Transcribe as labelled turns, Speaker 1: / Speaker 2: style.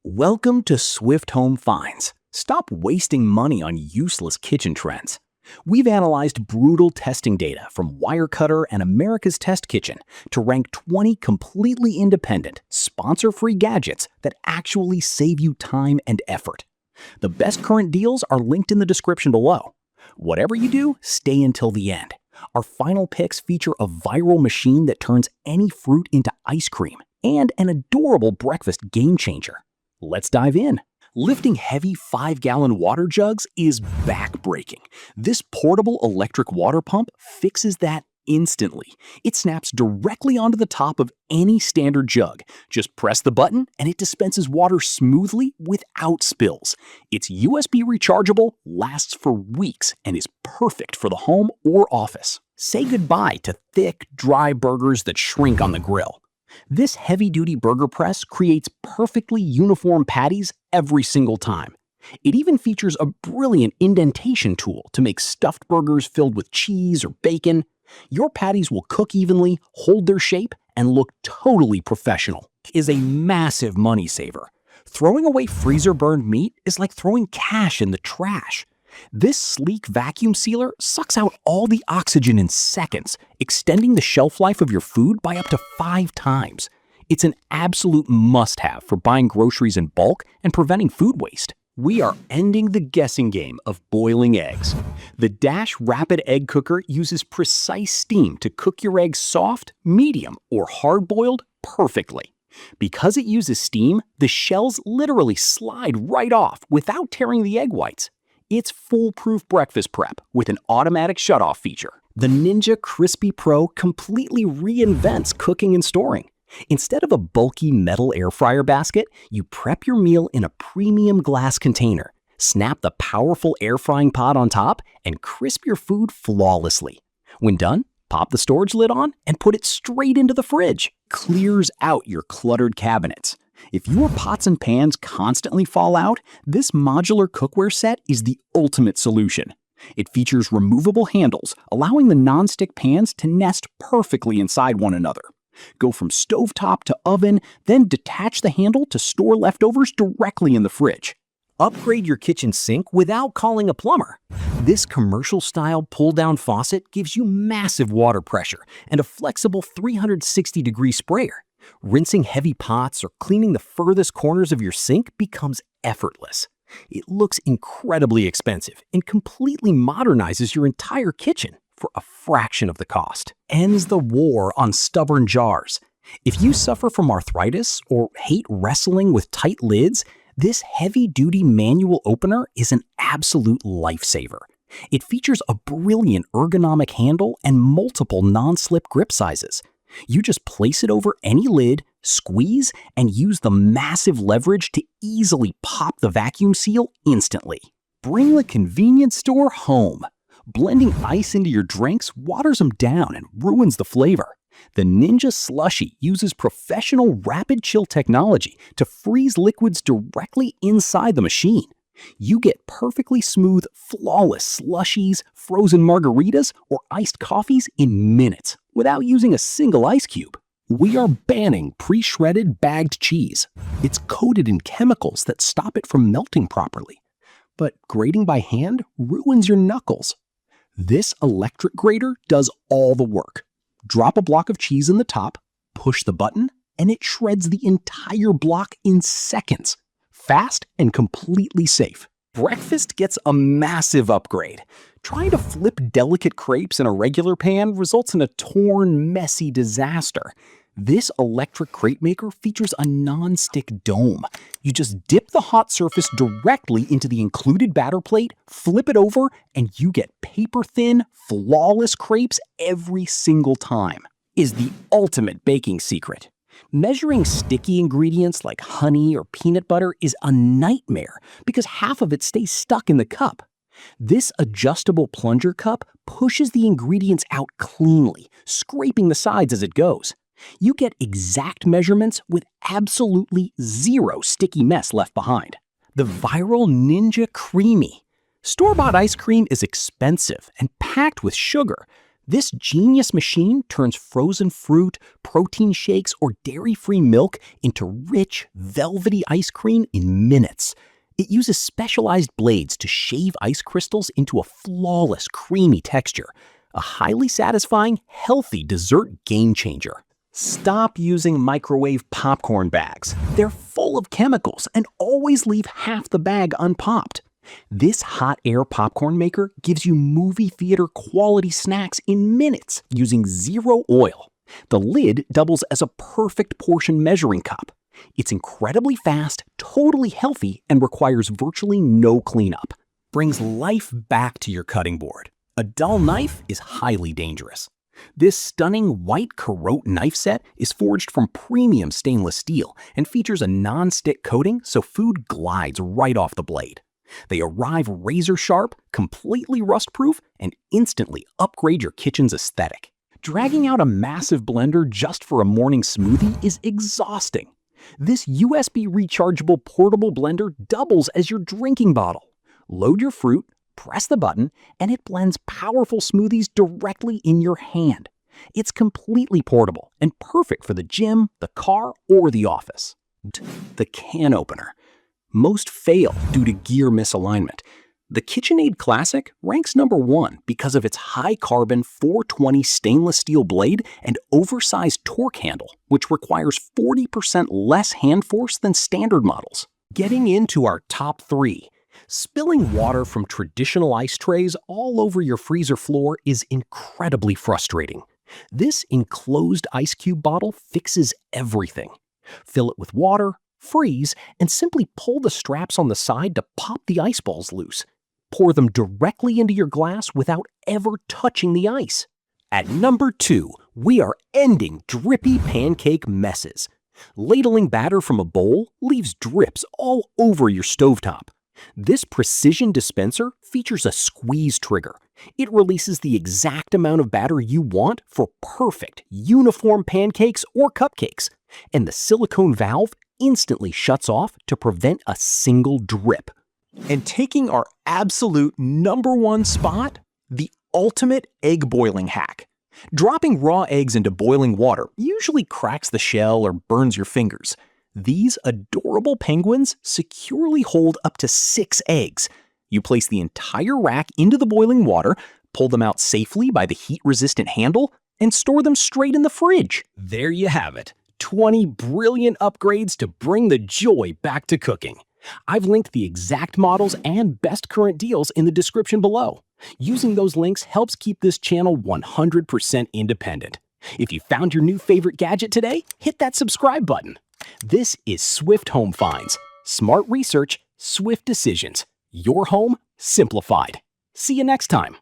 Speaker 1: Welcome to Swift Home Finds. Stop wasting money on useless kitchen trends. We've analyzed brutal testing data from Wirecutter and America's Test Kitchen to rank 20 completely independent, sponsor-free gadgets that actually save you time and effort. The best current deals are linked in the description below. Whatever you do, stay until the end. Our final picks feature a viral machine that turns any fruit into ice cream and an adorable breakfast game changer. Let's dive in. Lifting heavy 5-gallon water jugs is back-breaking. This portable electric water pump fixes that instantly. It snaps directly onto the top of any standard jug. Just press the button and it dispenses water smoothly without spills. It's USB rechargeable, lasts for weeks, and is perfect for the home or office. Say goodbye to thick, dry burgers that shrink on the grill. This heavy-duty burger press creates perfectly uniform patties every single time. It even features a brilliant indentation tool to make stuffed burgers filled with cheese or bacon. Your patties will cook evenly, hold their shape, and look totally professional. It is a massive money saver. Throwing away freezer-burned meat is like throwing cash in the trash. This sleek vacuum sealer sucks out all the oxygen in seconds, extending the shelf life of your food by up to 5 times. It's an absolute must-have for buying groceries in bulk and preventing food waste. We are ending the guessing game of boiling eggs. The Dash Rapid Egg Cooker uses precise steam to cook your eggs soft, medium, or hard-boiled perfectly. Because it uses steam, the shells literally slide right off without tearing the egg whites. It's foolproof breakfast prep with an automatic shutoff feature. The Crispi Pro completely reinvents cooking and storing. Instead of a bulky metal air fryer basket, you prep your meal in a premium glass container. Snap the powerful air frying pod on top and crisp your food flawlessly. When done, pop the storage lid on and put it straight into the fridge. Clears out your cluttered cabinets. If your pots and pans constantly fall out, this modular cookware set is the ultimate solution. It features removable handles, allowing the non-stick pans to nest perfectly inside one another. Go from stovetop to oven, then detach the handle to store leftovers directly in the fridge. Upgrade your kitchen sink without calling a plumber. This commercial-style pull-down faucet gives you massive water pressure and a flexible 360-degree sprayer. Rinsing heavy pots or cleaning the furthest corners of your sink becomes effortless. It looks incredibly expensive and completely modernizes your entire kitchen for a fraction of the cost. Ends the war on stubborn jars. If you suffer from arthritis or hate wrestling with tight lids, this heavy-duty manual opener is an absolute lifesaver. It features a brilliant ergonomic handle and multiple non-slip grip sizes. You just place it over any lid, squeeze, and use the massive leverage to easily pop the vacuum seal instantly. Bring the convenience store home. Blending ice into your drinks waters them down and ruins the flavor. The SLUSHi uses professional rapid chill technology to freeze liquids directly inside the machine. You get perfectly smooth, flawless slushies, frozen margaritas, or iced coffees in minutes without using a single ice cube. We are banning pre-shredded bagged cheese. It's coated in chemicals that stop it from melting properly. But grating by hand ruins your knuckles. This electric grater does all the work. Drop a block of cheese in the top, push the button, and it shreds the entire block in seconds. Fast and completely safe. Breakfast gets a massive upgrade. Trying to flip delicate crepes in a regular pan results in a torn, messy disaster. This electric crepe maker features a non-stick dome. You just dip the hot surface directly into the included batter plate, flip it over, and you get paper-thin, flawless crepes every single time. Is the ultimate baking secret. Measuring sticky ingredients like honey or peanut butter is a nightmare because half of it stays stuck in the cup. This adjustable plunger cup pushes the ingredients out cleanly, scraping the sides as it goes. You get exact measurements with absolutely zero sticky mess left behind. The viral CREAMi. Store-bought ice cream is expensive and packed with sugar. This genius machine turns frozen fruit, protein shakes, or dairy-free milk into rich, velvety ice cream in minutes. It uses specialized blades to shave ice crystals into a flawless, creamy texture. A highly satisfying, healthy dessert game-changer. Stop using microwave popcorn bags. They're full of chemicals and always leave half the bag unpopped. This hot air popcorn maker gives you movie theater quality snacks in minutes using zero oil. The lid doubles as a perfect portion measuring cup. It's incredibly fast, totally healthy, and requires virtually no cleanup. Brings life back to your cutting board. A dull knife is highly dangerous. This stunning white Carote knife set is forged from premium stainless steel and features a non-stick coating so food glides right off the blade. They arrive razor sharp, completely rust-proof, and instantly upgrade your kitchen's aesthetic. Dragging out a massive blender just for a morning smoothie is exhausting. This USB rechargeable portable blender doubles as your drinking bottle. Load your fruit, press the button, and it blends powerful smoothies directly in your hand. It's completely portable and perfect for the gym, the car, or the office. The can opener. Most fail due to gear misalignment. The KitchenAid Classic ranks number 1 because of its high-carbon 420 stainless steel blade and oversized torque handle, which requires 40% less hand force than standard models. Getting into our top 3. Spilling water from traditional ice trays all over your freezer floor is incredibly frustrating. This enclosed ice cube bottle fixes everything. Fill it with water, freeze, and simply pull the straps on the side to pop the ice balls loose. Pour them directly into your glass without ever touching the ice. At number 2, we are ending drippy pancake messes. Ladling batter from a bowl leaves drips all over your stovetop. This precision dispenser features a squeeze trigger. It releases the exact amount of batter you want for perfect, uniform pancakes or cupcakes. And the silicone valve instantly shuts off to prevent a single drip. And taking our absolute number 1 spot, the ultimate egg boiling hack. Dropping raw eggs into boiling water usually cracks the shell or burns your fingers. These adorable penguins securely hold up to 6 eggs. You place the entire rack into the boiling water, pull them out safely by the heat-resistant handle, and store them straight in the fridge. There you have it. 20 brilliant upgrades to bring the joy back to cooking. I've linked the exact models and best current deals in the description below. Using those links helps keep this channel 100% independent. If you found your new favorite gadget today, hit that subscribe button. This is Swift Home Finds. Smart research, swift decisions. Your home simplified. See you next time.